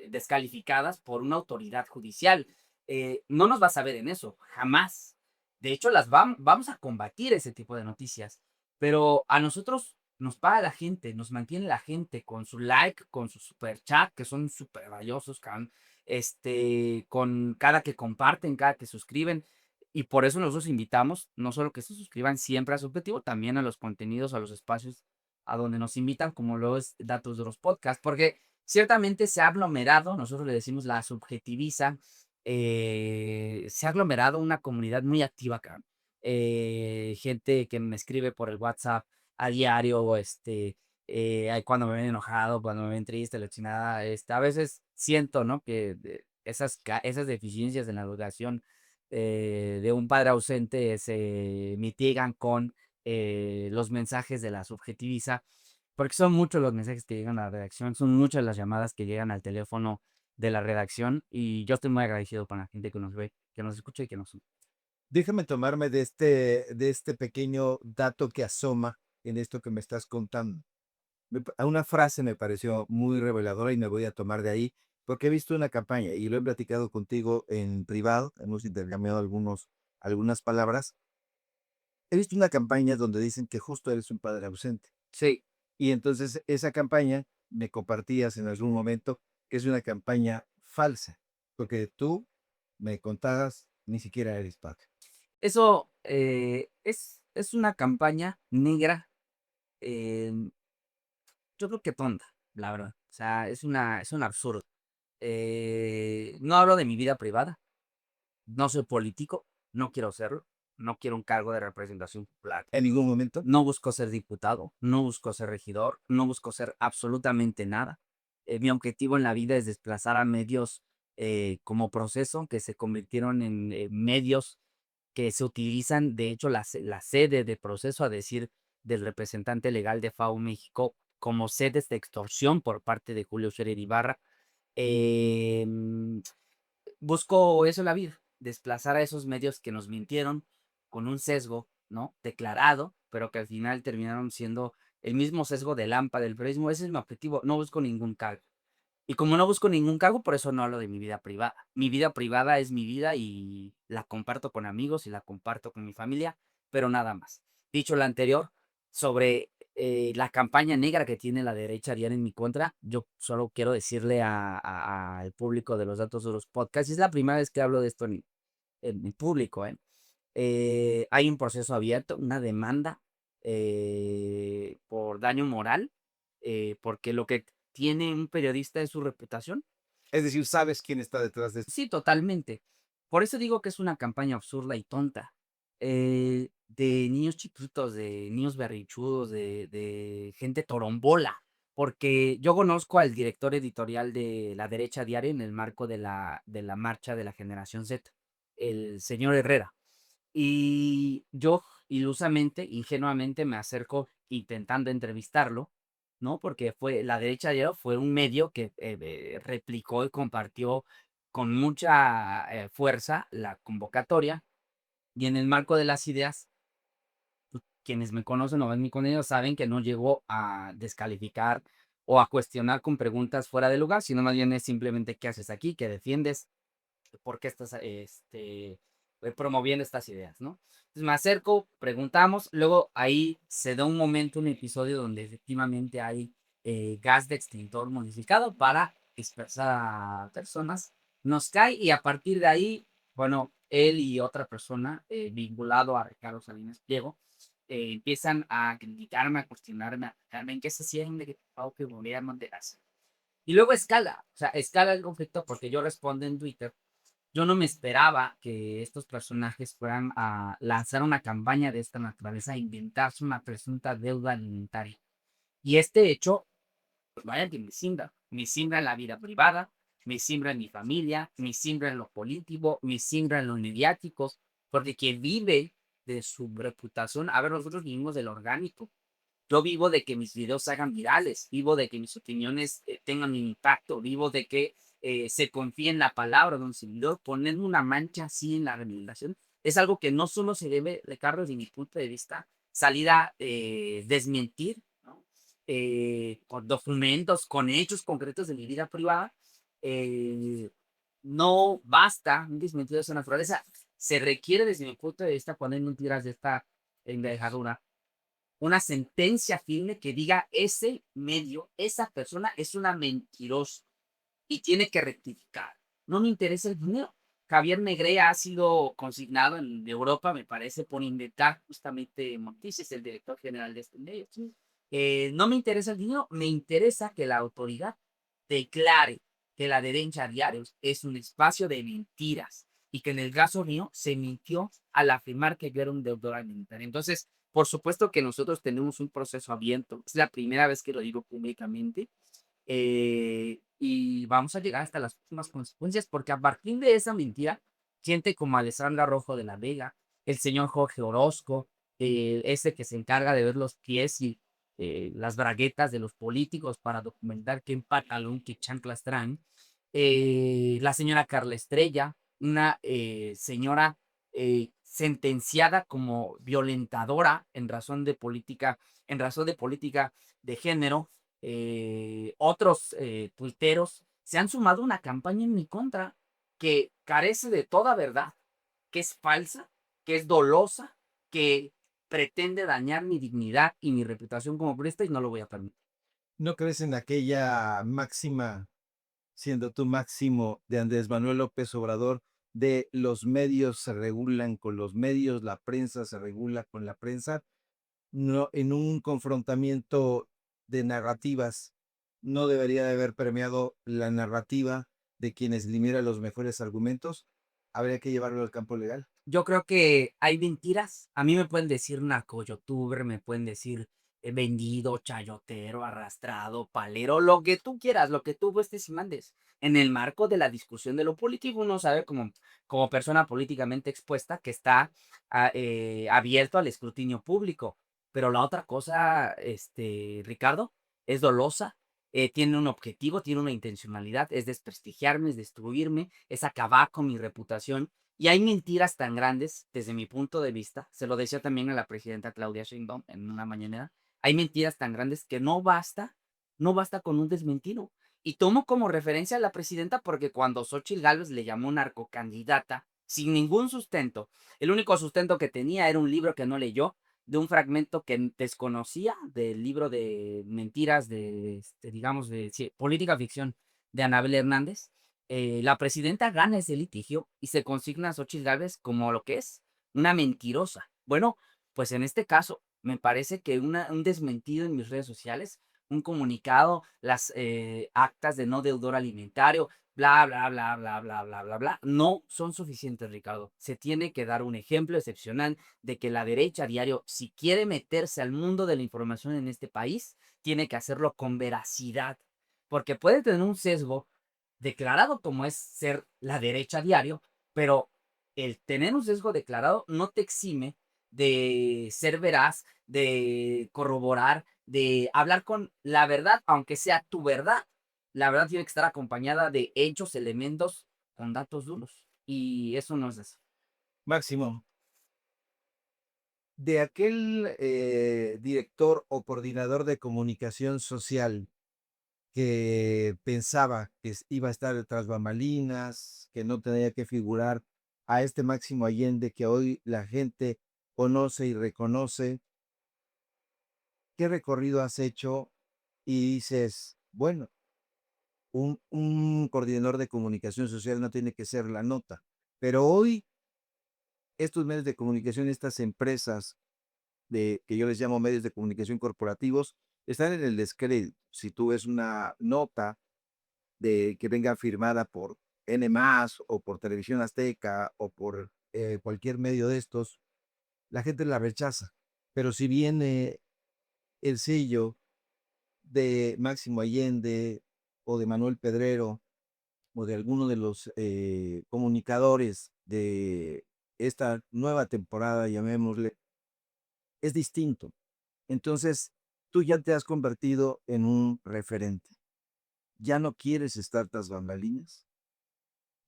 descalificadas por una autoridad judicial. no nos vas a ver en eso, jamás. De hecho, vamos a combatir ese tipo de noticias, pero a nosotros nos paga la gente, nos mantiene la gente con su like, con su super chat, que son súper valiosos, cabrón, con cada que comparten, cada que suscriben. Y por eso nosotros invitamos, no solo que se suscriban siempre a Subjetivo, también a los contenidos, a los espacios a donde nos invitan, como lo es Datos de los Podcasts, porque ciertamente se ha aglomerado, nosotros le decimos la subjetiviza, se ha aglomerado una comunidad muy activa acá. Gente que me escribe por el WhatsApp a diario, cuando me ven enojado, cuando me ven triste, la chingada, a veces siento, ¿no? Que esas deficiencias en la educación de un padre ausente se mitigan con los mensajes de la subjetiviza, porque son muchos los mensajes que llegan a la redacción, son muchas las llamadas que llegan al teléfono de la redacción y yo estoy muy agradecido con la gente que nos ve, que nos escucha y que nos... Déjame tomarme de este pequeño dato que asoma en esto que me estás contando. Una frase me pareció muy reveladora y me voy a tomar de ahí porque he visto una campaña y lo he platicado contigo en privado, hemos intercambiado algunas palabras. He visto una campaña donde dicen que justo eres un padre ausente. Sí, Y entonces esa campaña me compartías en algún momento que es una campaña falsa, porque tú me contabas ni siquiera eres padre. eso es una campaña negra, em, yo creo que tonta, la verdad. O sea, es un absurdo. No hablo de mi vida privada, no soy político, no quiero serlo, no quiero un cargo de representación popular. En ningún momento. No busco ser diputado, no busco ser regidor, no busco ser absolutamente nada. Mi objetivo en la vida es desplazar a medios como proceso que se convirtieron en medios que se utilizan, de hecho, la sede de proceso, a decir del representante legal de FAO México, como sedes de extorsión por parte de Julio Scherer Ibarra. Em, Busco eso en la vida, desplazar a esos medios que nos mintieron con un sesgo, ¿no? Declarado, pero que al final terminaron siendo el mismo sesgo de lámpara del periodismo. Ese es mi objetivo, no busco ningún cargo. Y como no busco ningún cargo, por eso no hablo de mi vida privada. Mi vida privada es mi vida y la comparto con amigos y la comparto con mi familia, pero nada más. Dicho lo anterior, sobre la campaña negra que tiene la derecha diaria en mi contra, yo solo quiero decirle al público de los datos de los podcasts, y es la primera vez que hablo de esto en público, ¿eh? Hay un proceso abierto, una demanda por daño moral, porque lo que tiene un periodista es su reputación. Es decir, sabes quién está detrás de esto. Sí, totalmente. Por eso digo que es una campaña absurda y tonta. De niños chiquitos, de niños berrinchudos, de gente torombola. Porque yo conozco al director editorial de La Derecha Diaria en el marco de la marcha de la Generación Z, el señor Herrera. Y yo ilusamente, ingenuamente me acerco intentando entrevistarlo, ¿no? Porque La Derecha Diario fue un medio que replicó y compartió con mucha fuerza la convocatoria y en el marco de las ideas, pues, quienes me conocen o ven mi contenido saben que no llegó a descalificar o a cuestionar con preguntas fuera de lugar, sino más bien es simplemente qué haces aquí, qué defiendes, por qué estás promoviendo estas ideas, ¿no? Entonces me acerco, preguntamos, luego ahí se da un momento, un episodio donde efectivamente hay gas de extintor modificado para dispersar a personas, nos cae y a partir de ahí, bueno, él y otra persona vinculado a Ricardo Salinas Pliego empiezan a criticarme, a cuestionarme, a preguntarme en qué se siente que gobierno de hacer. Y luego escala, o sea, escala el conflicto porque yo respondo en Twitter. Yo no me esperaba que estos personajes fueran a lanzar una campaña de esta naturaleza, a inventarse una presunta deuda alimentaria. Y este hecho, pues vaya que me simbra en la vida privada, me simbra en mi familia, me simbra en lo político, me simbra en los mediáticos, porque quien vive de su reputación, a ver, nosotros vivimos del orgánico. Yo vivo de que mis videos se hagan virales, vivo de que mis opiniones tengan un impacto, vivo de que se confíe en la palabra de un seguidor. Poner una mancha así en la remuneración es algo que no solo se debe, Ricardo, desde mi punto de vista, salir a desmentir, ¿no? Con documentos, con hechos concretos de mi vida privada, eh, no basta un desmentido de esa naturaleza. Se requiere, desde mi punto de vista, cuando hay mentiras de esta envergadura, una sentencia firme que diga ese medio, esa persona es una mentirosa y tiene que rectificar. No me interesa el dinero. Javier Negrea ha sido consignado en Europa, me parece, por inventar justamente noticias, el director general de este medio. Sí. No me interesa el dinero, me interesa que la autoridad declare que la derecha diarios es un espacio de mentiras y que en el caso mío se mintió al afirmar que yo era un deudor alimentario. Entonces, por supuesto que nosotros tenemos un proceso abierto. Es la primera vez que lo digo públicamente y vamos a llegar hasta las últimas consecuencias, porque a partir de esa mentira, gente como Alessandra Rojo de la Vega, el señor Jorge Orozco, ese que se encarga de ver los pies y las braguetas de los políticos para documentar qué pantalón, qué chanclas traen, la señora Carla Estrella, una señora sentenciada como violentadora en razón de política de género, otros tuiteros se han sumado a una campaña en mi contra que carece de toda verdad, que es falsa, que es dolosa, que pretende dañar mi dignidad y mi reputación como periodista y no lo voy a permitir. ¿No crees en aquella máxima, siendo tú Máximo, de Andrés Manuel López Obrador, de los medios se regulan con los medios, la prensa se regula con la prensa? No, en un confrontamiento de narrativas, no debería de haber permeado la narrativa de quienes limitan los mejores argumentos. Habría que llevarlo al campo legal. Yo creo que hay mentiras. A mí me pueden decir narcoyoutuber, me pueden decir vendido, chayotero, arrastrado, palero, lo que tú quieras, lo que tú gustes y mandes. En el marco de la discusión de lo político, uno sabe como persona políticamente expuesta que está abierto al escrutinio público. Pero la otra cosa, Ricardo, es dolosa, tiene un objetivo, tiene una intencionalidad, es desprestigiarme, es destruirme, es acabar con mi reputación y hay mentiras tan grandes, desde mi punto de vista, se lo decía también a la presidenta Claudia Sheinbaum en una mañanera, hay mentiras tan grandes que no basta con un desmentido. Y tomo como referencia a la presidenta porque cuando Xóchitl Gálvez le llamó narcocandidata, sin ningún sustento, el único sustento que tenía era un libro que no leyó, de un fragmento que desconocía del libro de mentiras digamos, de política ficción de Anabel Hernández. La presidenta gana ese litigio y se consigna a Xóchitl Gálvez como lo que es, una mentirosa. Bueno, pues en este caso, me parece que un desmentido en mis redes sociales, un comunicado, las actas de no deudor alimentario, bla, bla, bla, bla, bla, bla, bla, bla, no son suficientes, Ricardo. Se tiene que dar un ejemplo excepcional de que la derecha a diario, si quiere meterse al mundo de la información en este país, tiene que hacerlo con veracidad, porque puede tener un sesgo declarado como es ser la derecha a diario, pero el tener un sesgo declarado no te exime de ser veraz, de corroborar, de hablar con la verdad, aunque sea tu verdad. La verdad tiene que estar acompañada de hechos, elementos, con datos duros. Y eso no es eso. Máximo, de aquel director o coordinador de comunicación social que pensaba que iba a estar tras bambalinas, que no tenía que figurar, a este Máximo Allende que hoy la gente conoce y reconoce, ¿qué recorrido has hecho? Y dices, bueno, un coordinador de comunicación social no tiene que ser la nota, pero hoy estos medios de comunicación, estas empresas que yo les llamo medios de comunicación corporativos, están en el descrédito. Si tú ves una nota de que venga firmada por N más o por Televisión Azteca o por cualquier medio de estos, la gente la rechaza. Pero si viene el sello de Máximo Allende o de Manuel Pedrero o de alguno de los comunicadores de esta nueva temporada, llamémosle, es distinto. Entonces, tú ya te has convertido en un referente. Ya no quieres estar tras bambalinas.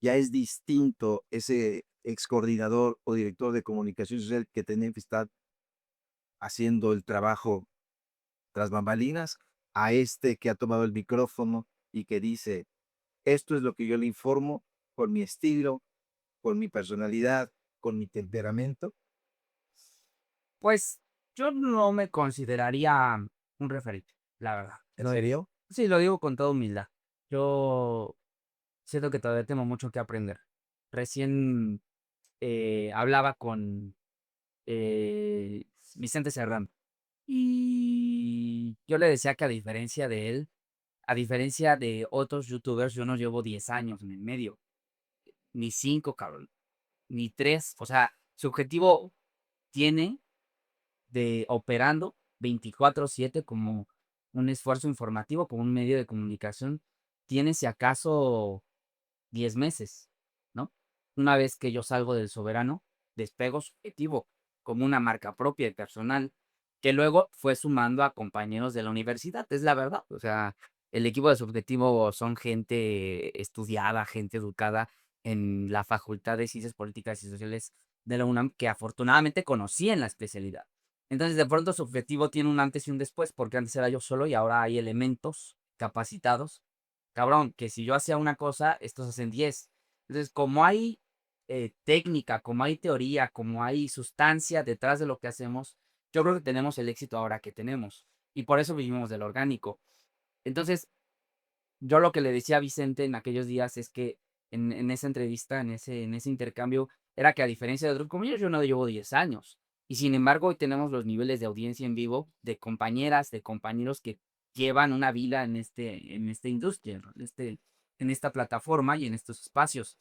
Ya es distinto ese ex coordinador o director de comunicación social que tenía que estar haciendo el trabajo tras bambalinas a este que ha tomado el micrófono y que dice, esto es lo que yo le informo con mi estilo, con mi personalidad, con mi temperamento. Pues yo no me consideraría un referente, la verdad. ¿En serio? Sí, lo digo con toda humildad. Yo siento que todavía tengo mucho que aprender. Recién hablaba con eh, Vicente Serrano y yo le decía que a diferencia de él, a diferencia de otros youtubers, yo no llevo 10 años en el medio, ni 5, cabrón, ni 3. O sea, su objetivo tiene de operando 24/7 como un esfuerzo informativo, como un medio de comunicación, tiene si acaso 10 meses, ¿no? Una vez que yo salgo del Soberano, despego su objetivo como una marca propia y personal, que luego fue sumando a compañeros de la universidad, es la verdad. O sea, el equipo de Subjetivo son gente estudiada, gente educada en la Facultad de Ciencias Políticas y Sociales de la UNAM, que afortunadamente conocí en la especialidad. Entonces, de pronto, Subjetivo tiene un antes y un después, porque antes era yo solo y ahora hay elementos capacitados. Cabrón, que si yo hacía una cosa, estos hacen 10. Entonces, como hay técnica, como hay teoría, como hay sustancia detrás de lo que hacemos, yo creo que tenemos el éxito ahora que tenemos. Y por eso vivimos del orgánico. Entonces, yo lo que le decía a Vicente en aquellos días es que en esa entrevista, en ese intercambio, era que a diferencia de otros compañeros, yo no llevo 10 años. Y sin embargo, hoy tenemos los niveles de audiencia en vivo de compañeras, de compañeros que llevan una vida en esta industria, ¿no? En esta plataforma y en estos espacios.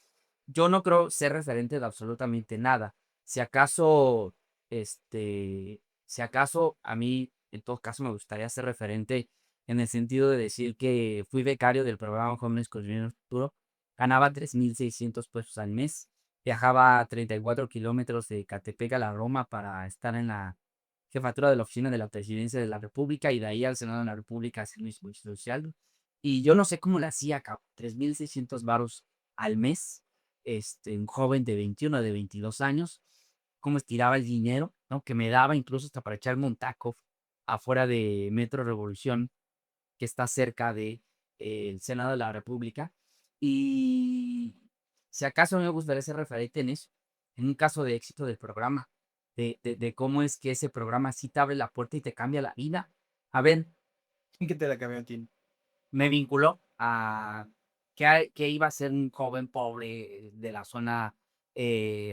Yo no creo ser referente de absolutamente nada. Si acaso, si acaso a mí, en todo caso, me gustaría ser referente en el sentido de decir que fui becario del programa Jóvenes Construyendo el Futuro, ganaba 3,600 pesos al mes, viajaba a 34 kilómetros de Catepec a la Roma para estar en la jefatura de la oficina de la Presidencia de la República y de ahí al Senado de la República a hacer mi servicio social. Y yo no sé cómo le hacía, cabrón, 3,600 varos al mes, un joven de 21, de 22 años, cómo estiraba el dinero, ¿no? Que me daba incluso hasta para echarme un taco afuera de Metro Revolución, que está cerca de, el Senado de la República. Y si acaso me gustaría ser referente en eso, en un caso de éxito del programa, de cómo es que ese programa sí te abre la puerta y te cambia la vida. A ver, ¿En qué te la cambió a ti? me vinculó a que iba a ser un joven pobre de la zona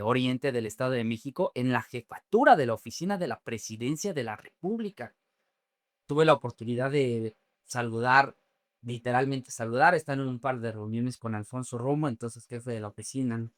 oriente del Estado de México en la jefatura de la oficina de la Presidencia de la República. Tuve la oportunidad de saludar, literalmente saludar, estar en un par de reuniones con Alfonso Romo, entonces jefe de la oficina,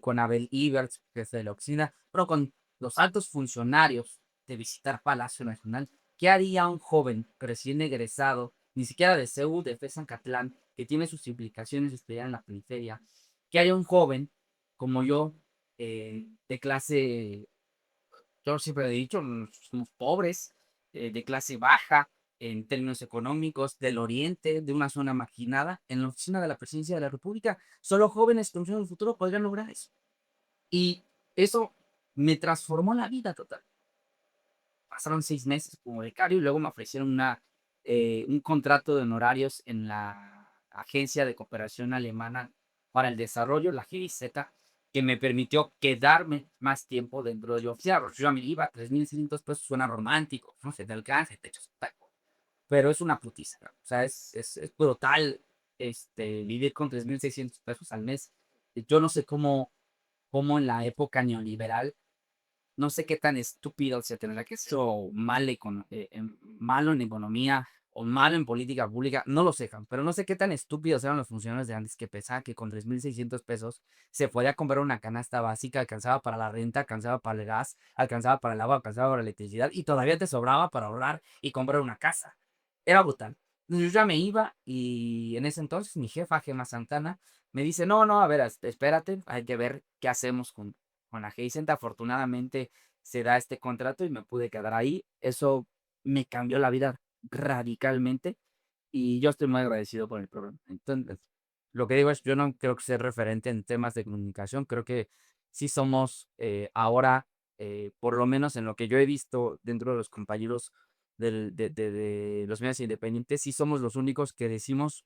con Abel Iberts, jefe de la oficina, pero con los altos funcionarios de visitar Palacio Nacional. ¿Qué haría un joven recién egresado, ni siquiera de CEU, de Zacatlán, que tiene sus implicaciones de estudiar en la periferia? ¿Qué haría un joven como yo, de clase, yo siempre he dicho, somos pobres, de clase baja en términos económicos, del oriente, de una zona marginada, en la oficina de la presidencia de la República? Solo jóvenes construyendo el futuro podrían lograr eso. Y eso me transformó la vida total. Pasaron 6 meses como becario y luego me ofrecieron un contrato de honorarios en la Agencia de Cooperación Alemana para el Desarrollo, la GIZ, que me permitió quedarme más tiempo dentro de la oficina. Yo me iba, 3,600 pesos suena romántico, no se te alcanza, te echas un taco, pero es una putiza, ¿no? O sea, es brutal vivir con 3,600 pesos al mes. Yo no sé cómo en la época neoliberal, no sé qué tan estúpido se tendrá que ser o malo en economía o malo en política pública, no lo sé, pero no sé qué tan estúpidos eran los funcionarios de antes que pensaban que con 3,600 pesos se podía comprar una canasta básica, alcanzaba para la renta, alcanzaba para el gas, alcanzaba para el agua, alcanzaba para la electricidad y todavía te sobraba para ahorrar y comprar una casa. Era brutal. Entonces yo ya me iba y en ese entonces mi jefa, Gemma Santana, me dice, no, no, a ver, espérate, hay que ver qué hacemos con la Heysent. Afortunadamente se da este contrato y me pude quedar ahí. Eso me cambió la vida radicalmente y yo estoy muy agradecido por el programa. Entonces, lo que digo es, yo no creo que sea referente en temas de comunicación, creo que sí somos ahora, por lo menos en lo que yo he visto dentro de los compañeros de los medios independientes, sí somos los únicos que decimos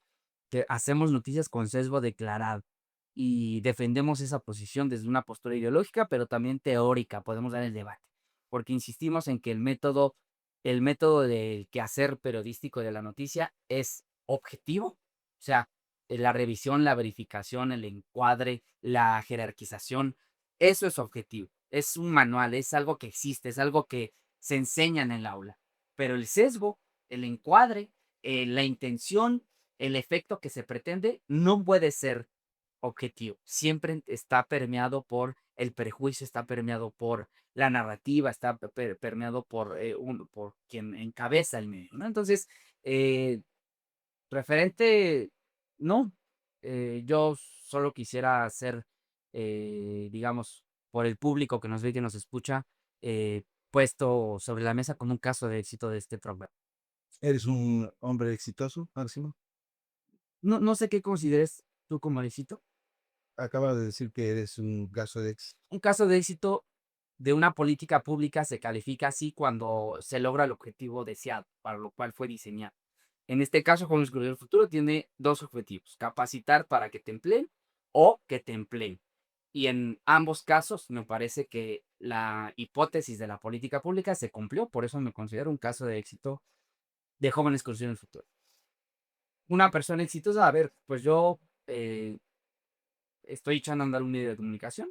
que hacemos noticias con sesgo declarado y defendemos esa posición desde una postura ideológica, pero también teórica, podemos dar el debate, porque insistimos en que el método del quehacer periodístico de la noticia es objetivo, o sea, la revisión, la verificación, el encuadre, la jerarquización, eso es objetivo, es un manual, es algo que existe, es algo que se enseña en el aula, pero el sesgo, el encuadre, la intención, el efecto que se pretende no puede ser objetivo. Siempre está permeado por el prejuicio, está permeado por la narrativa, está permeado por quien encabeza el medio, ¿no? Entonces, eh, referente, no, yo solo quisiera hacer, digamos, por el público que nos ve y que nos escucha, puesto sobre la mesa con un caso de éxito de este programa. ¿Eres un hombre exitoso, Máximo? No sé qué consideres tú como éxito. Acabas de decir que eres un caso de éxito. Un caso de éxito de una política pública se califica así cuando se logra el objetivo deseado, para lo cual fue diseñado. En este caso, Jóvenes Construyendo el Futuro tiene dos objetivos: capacitar para que te empleen o que te empleen. Y en ambos casos me parece que la hipótesis de la política pública se cumplió, por eso me considero un caso de éxito de Jóvenes Construyendo el Futuro. Una persona exitosa, a ver, pues yo estoy echando a andar un medio de comunicación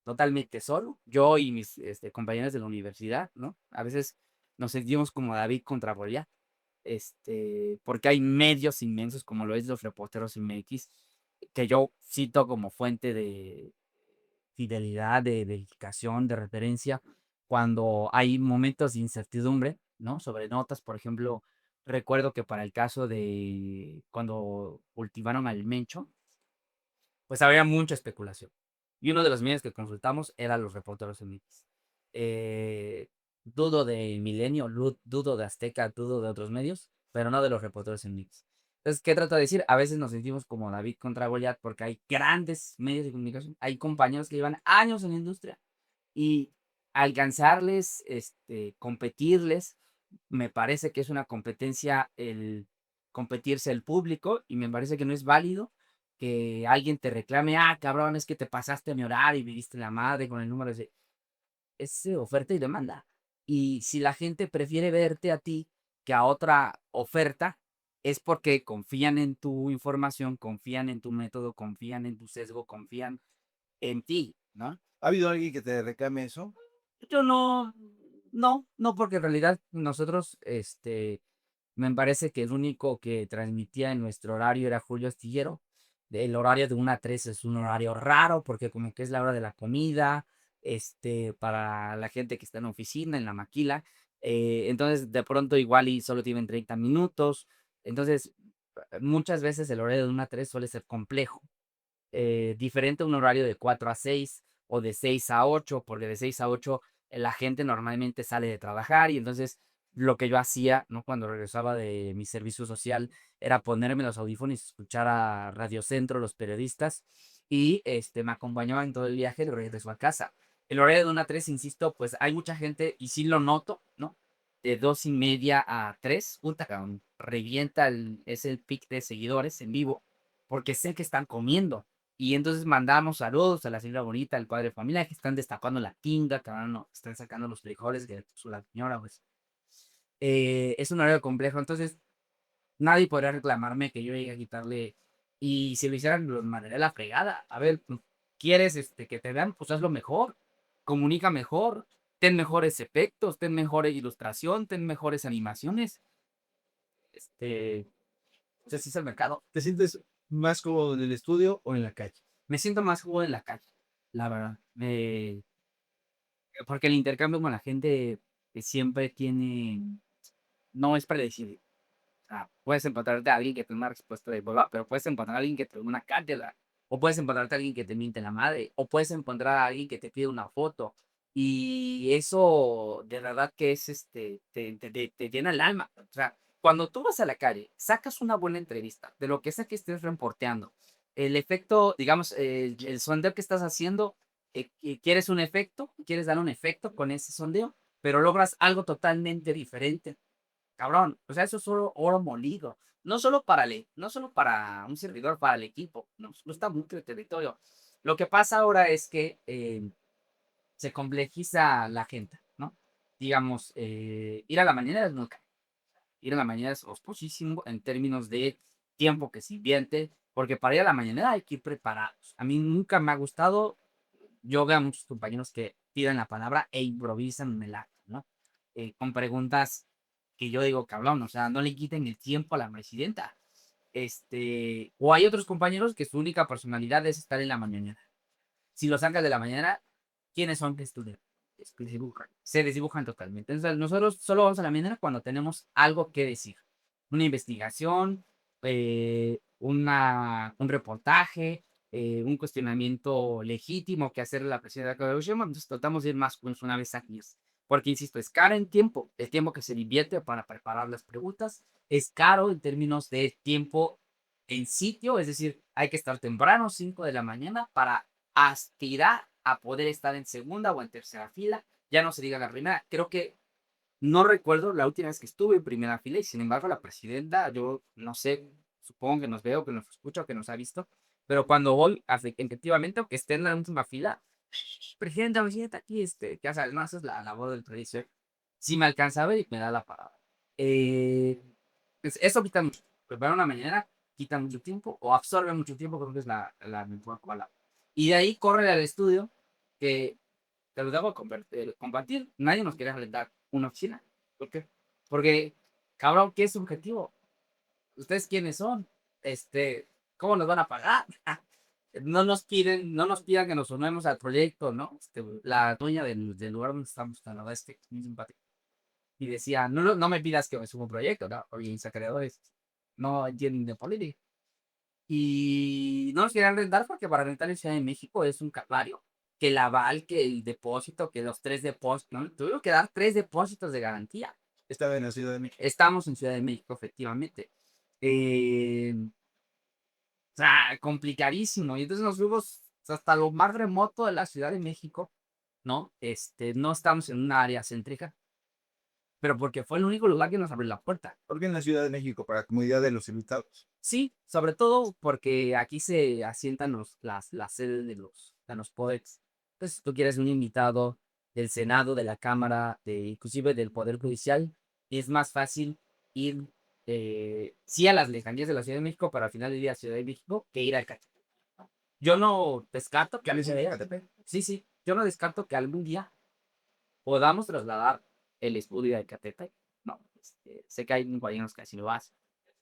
totalmente solo, yo y mis compañeros de la universidad, ¿no? A veces nos sentimos como David contra Goliat, porque hay medios inmensos como lo es los Reporteros MX, que yo cito como fuente de fidelidad, de dedicación, de referencia, cuando hay momentos de incertidumbre, ¿no? Sobre notas, por ejemplo, recuerdo que para el caso de cuando cultivaron al Mencho, pues había mucha especulación. Y uno de los medios que consultamos era los Reporteros MX. Dudo de Milenio, dudo de Azteca, dudo de otros medios, pero no de los Reporteros MX. Entonces, ¿qué trato de decir? A veces nos sentimos como David contra Goliat porque hay grandes medios de comunicación, hay compañeros que llevan años en la industria y alcanzarles, competirles, me parece que es una competencia el competirse el público y me parece que no es válido que alguien te reclame, cabrón, es que te pasaste mi horario y me diste la madre con el número de... Es oferta y demanda. Y si la gente prefiere verte a ti que a otra oferta, es porque confían en tu información, confían en tu método, confían en tu sesgo, confían en ti, ¿no? ¿Ha habido alguien que te reclame eso? Yo no, porque en realidad nosotros, me parece que el único que transmitía en nuestro horario era Julio Astillero. El horario de 1 a 3 es un horario raro porque como que es la hora de la comida, para la gente que está en la oficina, en la maquila. Entonces, de pronto igual y solo tienen 30 minutos. Entonces, muchas veces el horario de 1 a 3 suele ser complejo. Diferente a un horario de 4 a 6 o de 6 a 8, porque de 6 a 8 la gente normalmente sale de trabajar y entonces lo que yo hacía, ¿no? Cuando regresaba de mi servicio social era ponerme los audífonos y escuchar a Radio Centro, los periodistas, y me acompañaba en todo el viaje de regreso a casa. El horario de 1 a 3, insisto, pues hay mucha gente y sí lo noto, ¿no? De 2:30 a 3, puta, cabrón, revienta es el pic de seguidores en vivo, porque sé que están comiendo. Y entonces mandamos saludos a la señora bonita, al padre de familia, que están destapando la tinga, que ahora no, están sacando los frijoles que puso la señora, pues. Es un horario complejo, entonces nadie podría reclamarme que yo llegue a quitarle. Y si lo hicieran, lo mandaría a la fregada. A ver, ¿quieres que te vean? Pues hazlo mejor, comunica mejor, ten mejores efectos, ten mejor ilustración, ten mejores animaciones. Pues así es el mercado. ¿Te sientes más cómodo en el estudio o en la calle? Me siento más cómodo en la calle, la verdad. Porque el intercambio con la gente siempre no es predecible. O sea, puedes encontrarte a alguien que te dé una respuesta de bola, pero puedes encontrar a alguien que te dé una cátedra, o puedes encontrarte a alguien que te miente la madre, o puedes encontrar a alguien que te pide una foto. Y eso de verdad que es te llena el alma. O sea, cuando tú vas a la calle, sacas una buena entrevista de lo que sea que estés reporteando. El efecto, digamos, el sondeo que estás haciendo, quieres un efecto, quieres dar un efecto con ese sondeo, pero logras algo totalmente diferente. Cabrón, o sea, eso es solo oro molido. no solo para un servidor, para el equipo, nos gusta mucho el territorio. Lo que pasa ahora es que se complejiza la agenda, ¿no? Digamos, ir a la mañana no cae. Ir a la mañana es costosísimo en términos de tiempo que se invierte, porque para ir a la mañana hay que ir preparados. A mí nunca me ha gustado, yo veo a muchos compañeros que piden la palabra e improvisan en el acto, ¿no? Con preguntas que yo digo, cabrón, o sea, no le quiten el tiempo a la presidenta. O hay otros compañeros que su única personalidad es estar en la mañana. Si lo sacas de la mañana, ¿quiénes son que estudian? Se desdibujan totalmente. Entonces, nosotros solo vamos a la mañana cuando tenemos algo que decir. Una investigación, un reportaje, un cuestionamiento legítimo que hacer la presidenta de la Sheinbaum. Entonces, tratamos de ir más pues, una vez al mes. Porque, insisto, es caro en tiempo, el tiempo que se invierte para preparar las preguntas, es caro en términos de tiempo en sitio, es decir, hay que estar temprano, 5 de la mañana, para aspirar a poder estar en segunda o en tercera fila, ya no se diga la primera. Creo que no recuerdo la última vez que estuve en primera fila y sin embargo la presidenta, yo no sé, supongo que nos veo, que nos escucha o que nos ha visto, pero cuando voy, efectivamente, aunque esté en la última fila, presidenta, me sienta aquí, ya sabes, no haces la labor del tradición. Si me alcanza a ver y me da la palabra. Eso quita mucho. Preparar una mañana quita mucho tiempo o absorbe mucho tiempo, creo que es la mejor palabra. Y de ahí corre al estudio que te lo debo compartir. Nadie nos quiere rentar una oficina. ¿Por qué? Porque, cabrón, ¿qué es su objetivo? ¿Ustedes quiénes son? ¿Cómo nos van a pagar? No nos pidan que nos sumemos al proyecto, ¿no? La dueña del lugar donde estamos, la verdad es que es muy simpática. Y decía, no me pidas que me suba un proyecto, ¿no? Oye, creadores no entienden de política. Y no nos querían rentar porque para rentar en Ciudad de México es un calvario. Que el aval, que el depósito, que los 3 depósitos, ¿no? Tuvieron que dar 3 depósitos de garantía. Estaba en la Ciudad de México. Estamos en Ciudad de México, efectivamente. O sea, complicadísimo. Y entonces nos fuimos hasta lo más remoto de la Ciudad de México, ¿no? No estamos en un área céntrica, pero porque fue el único lugar que nos abrió la puerta. ¿Por qué en la Ciudad de México? Para la comodidad de los invitados. Sí, sobre todo porque aquí se asientan las sedes de los poderes. Entonces, si tú quieres un invitado del Senado, de la Cámara, inclusive del Poder Judicial, es más fácil ir, sí a las lejanías de la Ciudad de México, pero al final del día a Ciudad de México, que ir al Catepec. Yo no descarto que sí, sí, yo no descarto que algún día podamos trasladar el estudio de Catepec. No, sé que hay compañeros que así lo hacen.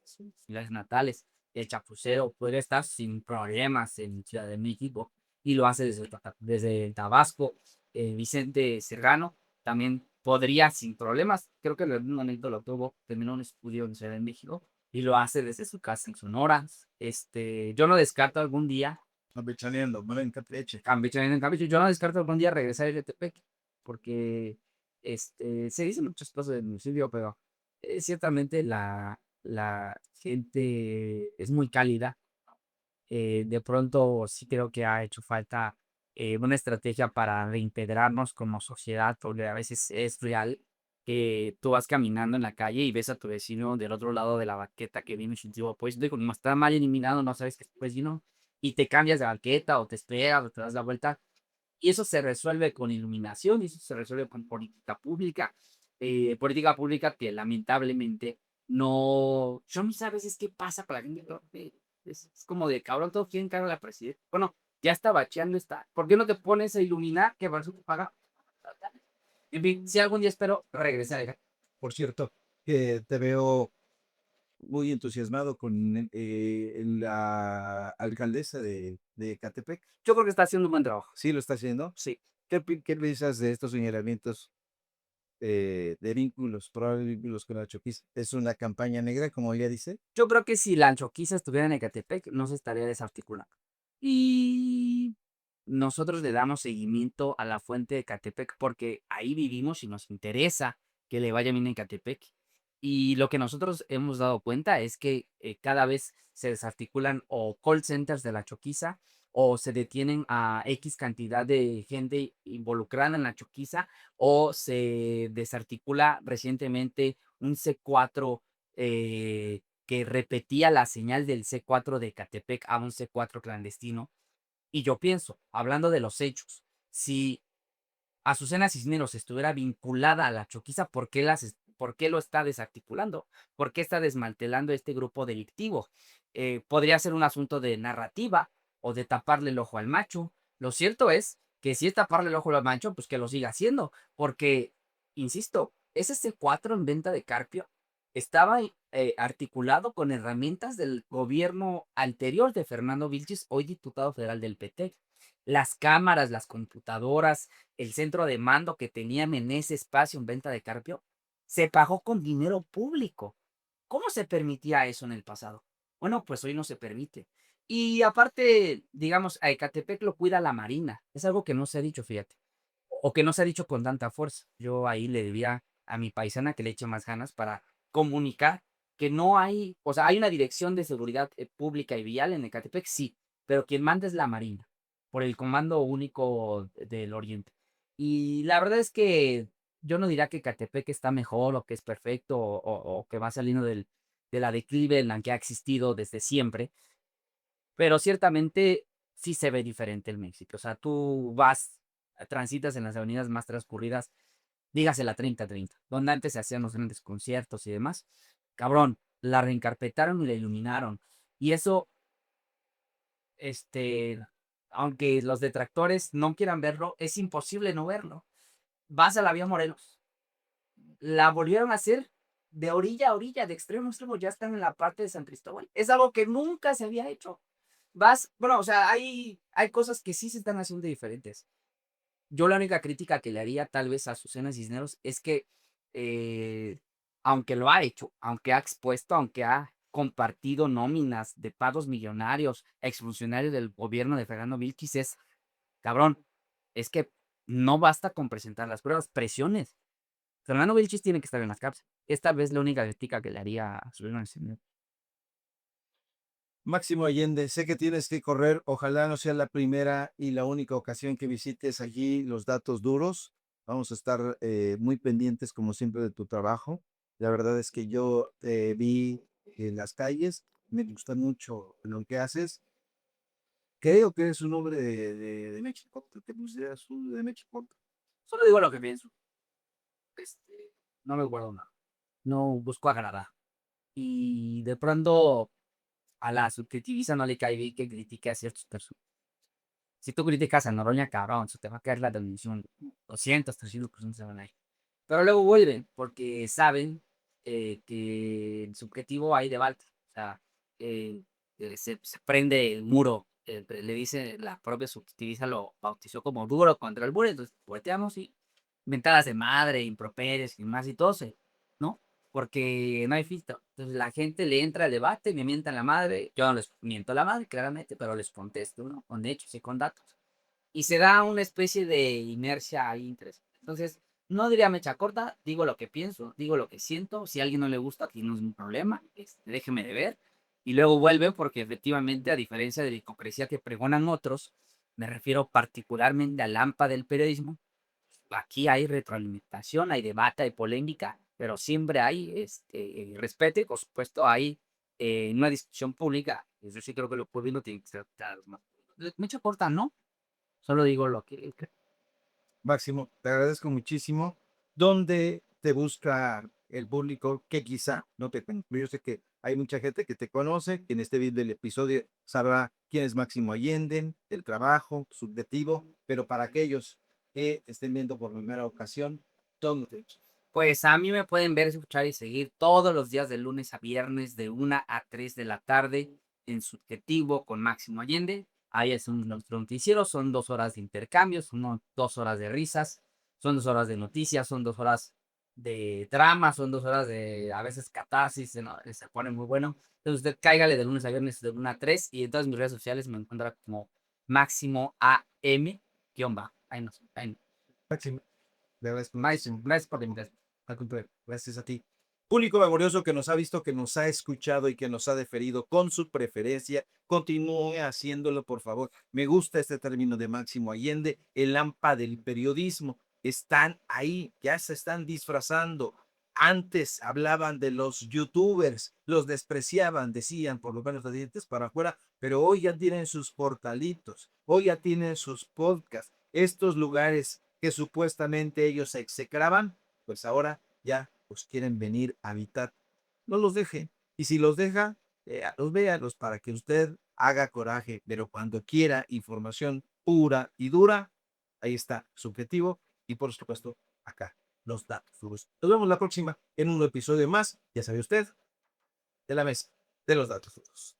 Sus ciudades natales. El Chapucero puede estar sin problemas en Ciudad de México y lo hace desde Tabasco. Vicente Serrano también podría sin problemas. Creo que en algún momento lo tuvo, terminó un estudio en Ciudad de México y lo hace desde su casa en Sonora. Yo no descarto algún día Campechaneando, bueno, en Campeche. En Campeche, yo no descarto algún día regresar a Ecatepec, porque se dicen muchas cosas del municipio, pero ciertamente la gente es muy cálida. De pronto sí creo que ha hecho falta una estrategia para reintegrarnos como sociedad, porque a veces es real que tú vas caminando en la calle y ves a tu vecino del otro lado de la banqueta que viene su tipo, pues digo, no está mal eliminado, no sabes que es tu vecino, y te cambias de banqueta o te esperas o te das la vuelta. Y eso se resuelve con iluminación, y eso se resuelve con política pública que lamentablemente no, yo no sé a veces qué pasa con la gente, ¿no? Es como de cabrón, todos quieren cargo a la presidenta. Bueno, ya está bacheando, ¿por qué no te pones a iluminar que para eso te paga? En fin, si algún día espero regresar. Por cierto, que te veo muy entusiasmado con la alcaldesa de Catepec. Yo creo que está haciendo un buen trabajo. Sí, lo está haciendo. Sí. ¿Qué piensas de estos señalamientos de vínculos, probables vínculos con la Choquis? ¿Es una campaña negra, como ella dice? Yo creo que si la Anchoquiza estuviera en Ecatepec, no se estaría desarticulando. Y nosotros le damos seguimiento a la fuente de Ecatepec porque ahí vivimos y nos interesa que le vaya bien en Ecatepec. Y lo que nosotros hemos dado cuenta es que cada vez se desarticulan o call centers de la Choquiza o se detienen a X cantidad de gente involucrada en la Choquiza o se desarticula recientemente un C4 que repetía la señal del C4 de Ecatepec a un C4 clandestino. Y yo pienso, hablando de los hechos, si Azucena Cisneros estuviera vinculada a la Choquiza, ¿por qué lo está desarticulando? ¿Por qué está desmantelando este grupo delictivo? Podría ser un asunto de narrativa o de taparle el ojo al macho. Lo cierto es que si es taparle el ojo al macho, pues que lo siga haciendo, porque, insisto, ese C4 en venta de Carpio estaba articulado con herramientas del gobierno anterior de Fernando Vilchis, hoy diputado federal del PT. Las cámaras, las computadoras, el centro de mando que tenían en ese espacio en venta de Carpio, se pagó con dinero público. ¿Cómo se permitía eso en el pasado? Bueno, pues hoy no se permite. Y aparte, digamos, a Ecatepec lo cuida la Marina. Es algo que no se ha dicho, fíjate. O que no se ha dicho con tanta fuerza. Yo ahí le diría a mi paisana que le eche más ganas para comunicar que no hay, o sea, hay una dirección de seguridad pública y vial en Ecatepec, sí, pero quien manda es la Marina, por el Comando Único del Oriente. Y la verdad es que yo no diría que Ecatepec está mejor o que es perfecto o que va saliendo de la declive en la que ha existido desde siempre, pero ciertamente sí se ve diferente el México. O sea, tú vas, transitas en las avenidas más transcurridas, dígase la 30-30, donde antes se hacían los grandes conciertos y demás. Cabrón, la reencarpetaron y la iluminaron. Y eso, este, aunque los detractores no quieran verlo, es imposible no verlo. Vas a la vía Morelos, la volvieron a hacer de orilla a orilla, de extremo a extremo, ya están en la parte de San Cristóbal. Es algo que nunca se había hecho. Vas, bueno, o sea, hay cosas que sí se están haciendo diferentes. Yo la única crítica que le haría tal vez a Azucena Cisneros es que, eh, aunque lo ha hecho, aunque ha expuesto, aunque ha compartido nóminas de pagos millonarios a exfuncionarios del gobierno de Fernando Vilchis, es, cabrón, es que no basta con presentar las pruebas, presiones. Fernando Vilchis tiene que estar en las cárceles. Esta vez la única crítica que le haría a Azucena Cisneros. Máximo Allende, sé que tienes que correr, ojalá no sea la primera y la única ocasión que visites allí los datos duros. Vamos a estar muy pendientes, como siempre, de tu trabajo. La verdad es que yo te vi en las calles, me gusta mucho lo que haces. Creo que eres un hombre de México, ¿te consideras un de México? Solo digo lo que pienso. No me guardo nada. No busco agradar. Y de pronto a la subjetiviza no le cae bien que critique a ciertos personas. Si tú criticas a Noroña, cabrón, se te va a caer la transmisión. 200, 300 personas se van a ir. Pero luego vuelven porque saben que en subjetivo hay debate. O sea, se prende el muro. Le dice la propia subjetiviza, lo bautizó como duro contra el muro. Entonces, volteamos y mentadas de madre, improperios y más y todo, ¿no? Porque no hay filtro. Entonces la gente le entra al debate, me mientan la madre. Yo no les miento a la madre, claramente, pero les contesto, ¿no? Con hechos y con datos. Y se da una especie de inercia ahí interesante. Entonces, no diría mecha corta, digo lo que pienso, digo lo que siento. Si a alguien no le gusta, aquí no es un problema, déjeme de ver. Y luego vuelve porque efectivamente, a diferencia de la hipocresía que pregonan otros, me refiero particularmente al AMPA del periodismo, aquí hay retroalimentación, hay debate, hay polémica, pero siempre hay respeto y por supuesto hay una discusión pública. Eso sí creo que lo público tiene que ser más. Mecha corta, ¿no? Solo digo lo que creo. Máximo, te agradezco muchísimo. ¿Dónde te busca el público que quizá no te conoce? Yo sé que hay mucha gente que te conoce, quien esté viendo el episodio sabrá quién es Máximo Allende, el trabajo, subjetivo, pero para aquellos que estén viendo por primera ocasión, ¿dónde? Pues a mí me pueden ver, escuchar y seguir todos los días de lunes a viernes de 1 a 3 de la tarde en Subjetivo con Máximo Allende. Ahí es nuestro noticiero, son 2 horas de intercambio, son 2 horas de risas, son 2 horas de noticias, son 2 horas de drama, son 2 horas de a veces catarsis, ¿no? Se pone muy bueno. Entonces usted cáigale de lunes a viernes de 1 a 3 y en todas mis redes sociales me encuentra como Máximo AM _. Ahí no, ahí no. Máximo, le agradezco Máximo, muchísimo. gracias por la invitación. Al contrario, gracias a ti. Público memorioso que nos ha visto, que nos ha escuchado y que nos ha deferido con su preferencia, continúe haciéndolo, por favor. Me gusta este término de Máximo Allende, el AMPA del periodismo. Están ahí, ya se están disfrazando. Antes hablaban de los youtubers, los despreciaban, decían por lo menos de dientes para afuera, pero hoy ya tienen sus portalitos, hoy ya tienen sus podcasts. Estos lugares que supuestamente ellos execraban, pues ahora ya pues quieren venir a habitar. No los deje. Y si los deja, los véalos para que usted haga coraje, pero cuando quiera información pura y dura, ahí está su objetivo y por supuesto acá los datos duros. Nos vemos la próxima en un episodio más, ya sabe usted, de la mesa de los datos duros.